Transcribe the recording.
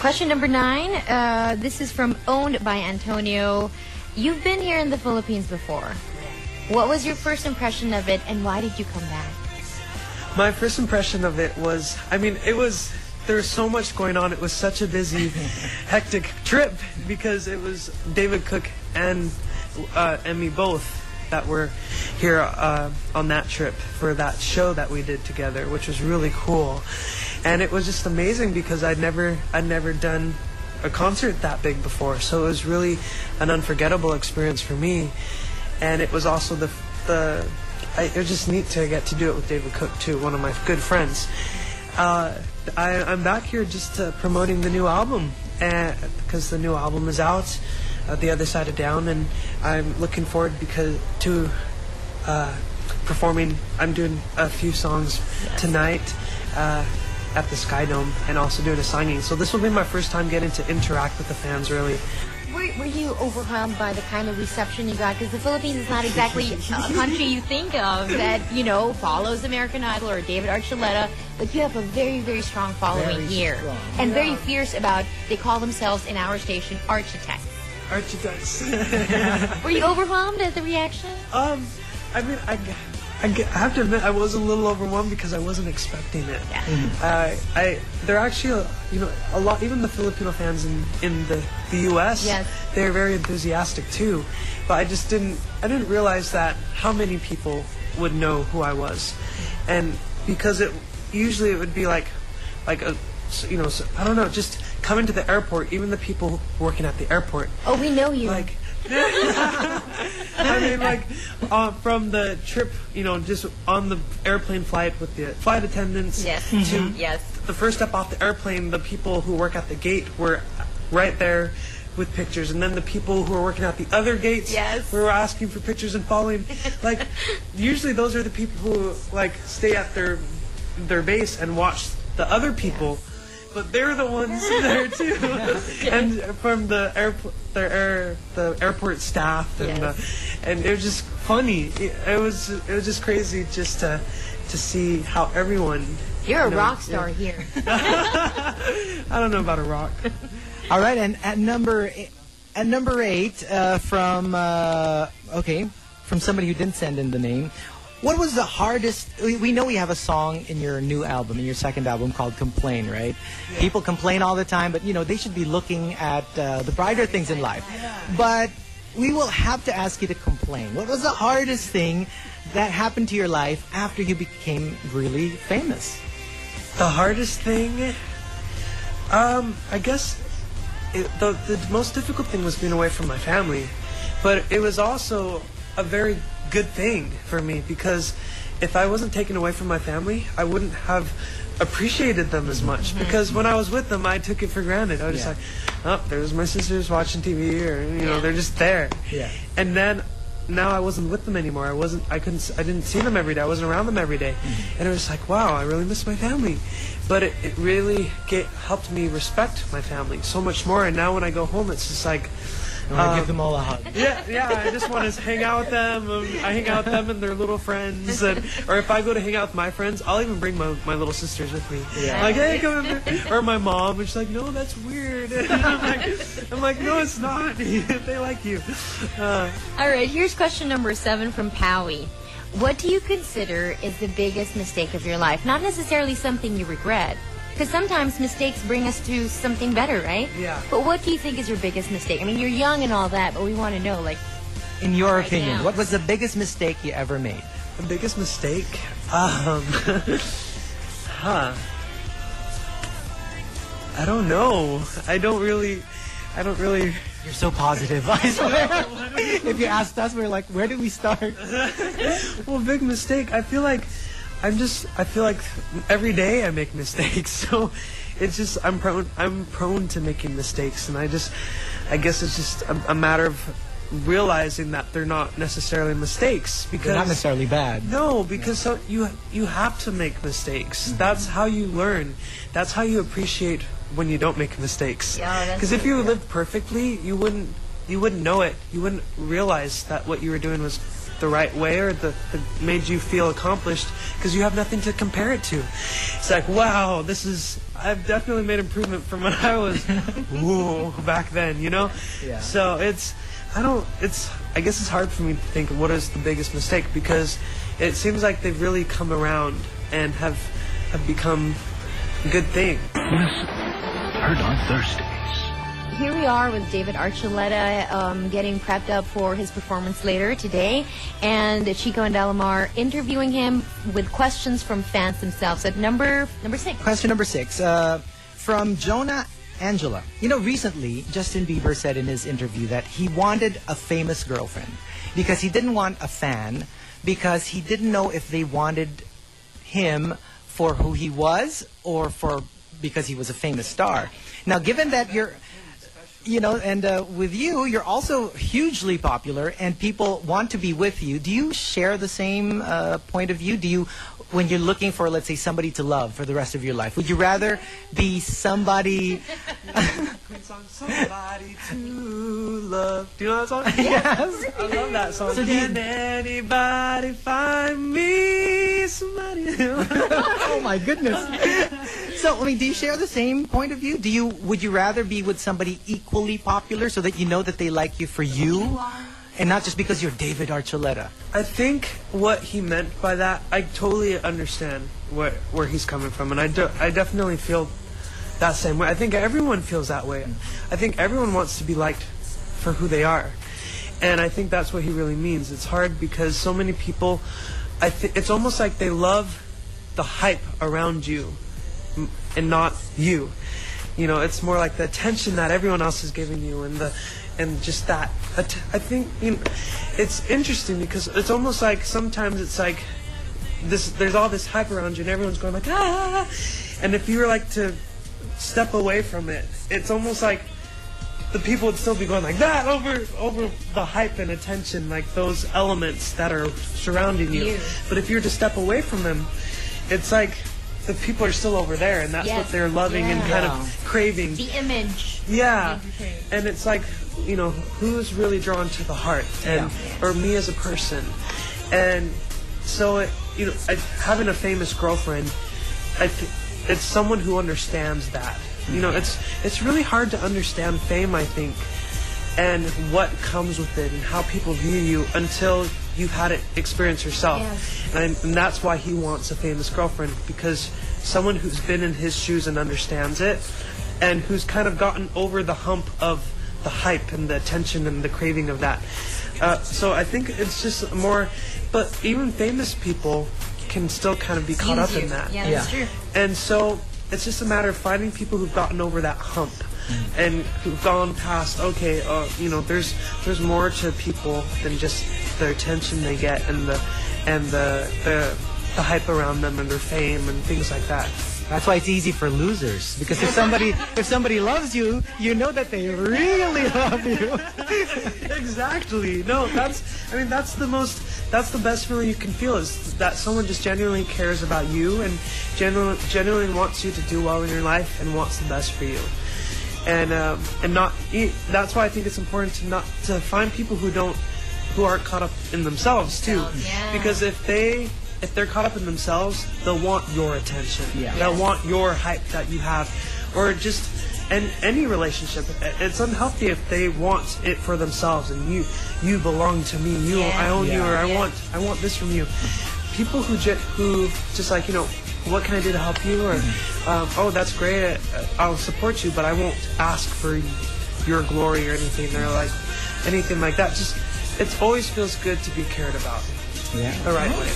Question number 9. This is from Owned by Antonio. You've been here in the Philippines before. What was your first impression of it, and why did you come back? My first impression of it was, there was so much going on. It was such a busy, hectic trip because it was David Cook and me both that were here on that trip for that show that we did together, which was really cool. And it was just amazing because I'd never done a concert that big before, so it was really an unforgettable experience for me. And it was also it was just neat to get to do it with David Cook too, one of my good friends. I'm back here just promoting the new album, because the new album is out, The Other Side of Down, and I'm looking forward to performing. I'm doing a few songs tonight at the Sky Dome, and also doing a signing. So this will be my first time getting to interact with the fans, really. Were you overwhelmed by the kind of reception you got? Because the Philippines is not exactly a country you think of that, follows American Idol or David Archuleta, but you have a very, very strong following here. And very fierce about, they call themselves in our station, Architects. Architects. Were you overwhelmed at the reaction? I have to admit, I was a little overwhelmed because I wasn't expecting it. Yeah. They're actually, a lot. Even the Filipino fans in the U.S. Yes. They're very enthusiastic too. But I didn't realize that how many people would know who I was, and because usually it would be like I don't know, just coming to the airport. Even the people working at the airport. Oh, we know you. From the trip, just on the airplane flight with the flight attendants. Yes. To yes. The first step off the airplane, the people who work at the gate were right there with pictures, and then the people who were working at the other gates were asking for pictures and following. Usually those are the people who stay at their base and watch the other people. Yes. But they're the ones there too, and from the airport staff, and it was just funny. It was just crazy just to see how everyone. You're a rock star here. I don't know about a rock. All right, and at number 8, from somebody who didn't send in the name. What was the hardest? We know you have a song in your new album, in your second album, called Complain, right? Yeah. People complain all the time, but they should be looking at the brighter things in life. But we will have to ask you to complain. What was the hardest thing that happened to your life after you became really famous? The hardest thing? I guess the most difficult thing was being away from my family. But it was also a very good thing for me, because if I wasn't taken away from my family, I wouldn't have appreciated them as much, because when I was with them, I took it for granted. I was just like, oh, there's my sisters watching TV, or they're just there. Yeah. And then now I wasn't with them anymore. I didn't see them every day. I wasn't around them every day. And it was like, wow, I really miss my family. But it really helped me respect my family so much more. And now when I go home, it's just like, give them all a hug. Yeah. I just want to hang out with them. I hang out with them and their little friends, or if I go to hang out with my friends, I'll even bring my little sisters with me. Yeah. Like, hey, come over. Or my mom, and she's like, no, that's weird. And I'm like, no, it's not. They like you. All right, here's question number 7 from Powie. What do you consider is the biggest mistake of your life? Not necessarily something you regret. Because sometimes mistakes bring us to something better, right? Yeah. But what do you think is your biggest mistake? I mean, you're young and all that, but we want to know, in your opinion, what was the biggest mistake you ever made? The biggest mistake? I don't know. I don't really. You're so positive. I swear. If you asked us, we're like, where do we start? Well, big mistake. I feel like every day I make mistakes, so it's just I'm prone to making mistakes, and I guess it's just a matter of realizing that they're not necessarily mistakes, because they're not necessarily bad. No, because you have to make mistakes. That's how you learn. That's how you appreciate when you don't make mistakes. Because if you lived perfectly, you wouldn't know it. You wouldn't realize that what you were doing was the right way or the made you feel accomplished, because you have nothing to compare it to. It's like, wow, I've definitely made improvement from when I was back then, you know? Yeah. So I guess it's hard for me to think of what is the biggest mistake, because it seems like they've really come around and have become a good thing. Yes, heard on Thursdays. Here we are with David Archuleta getting prepped up for his performance later today, and Chico and Delamar interviewing him with questions from fans themselves at number 6. Question number 6 from Jonah Angela. You know, recently Justin Bieber said in his interview that he wanted a famous girlfriend because he didn't want a fan, because he didn't know if they wanted him for who he was or because he was a famous star. Now, given that you're, you know, and with you, you're also hugely popular and people want to be with you. Do you share the same point of view? Do you, when you're looking for, let's say, somebody to love for the rest of your life, would you rather be somebody... Somebody to love. Do you know that song? Yes. I love that song. So Can anybody find me somebody? Oh my goodness. So, I mean, do you share the same point of view? Would you rather be with somebody equally popular so that you know that they like you for you and not just because you're David Archuleta? I think what he meant by that, I totally understand where he's coming from, and I definitely feel that same way. I think everyone feels that way. I think everyone wants to be liked for who they are, and I think that's what he really means. It's hard because so many people, it's almost like they love the hype around you and not you. You know, it's more like the attention that everyone else is giving you, and just that. I think, you know, it's interesting because it's almost like sometimes it's like there's all this hype around you and everyone's going like, ah, and if you were like to step away from it, it's almost like the people would still be going like that over the hype and attention, like those elements that are surrounding you. But if you're to step away from them, it's like the people are still over there, and that's what they're loving and kind of craving. The image. Yeah. And it's like, you know, who's really drawn to the heart, and or me as a person. And so, you know, having a famous girlfriend, it's someone who understands that. You know, it's really hard to understand fame, I think, and what comes with it and how people view you until you've had it experience yourself. Yes. And that's why he wants a famous girlfriend, because someone who's been in his shoes and understands it, and who's kind of gotten over the hump of the hype and the attention and the craving of that. So I think it's just more, but even famous people can still kind of be caught up in that. Yeah, that's true. And so it's just a matter of finding people who've gotten over that hump and who've gone past, okay, you know, there's more to people than just the attention they get and the hype around them and their fame and things like that. That's why it's easy for losers, because if somebody loves you, you know that they really love you. Exactly. No, that's the best feeling you can feel, is that someone just genuinely cares about you and genuinely wants you to do well in your life and wants the best for you. And that's why I think it's important to find people who aren't caught up in themselves too. Yeah. Because if they're caught up in themselves, they'll want your attention. Yeah. They'll want your hype that you have, or just any relationship. It's unhealthy if they want it for themselves and you belong to me. I own you, or I want this from you. People who just like, you know, what can I do to help you? Or oh, that's great, I'll support you, but I won't ask for your glory or anything. Or like anything like that. Just it always feels good to be cared about. Yeah. The right way.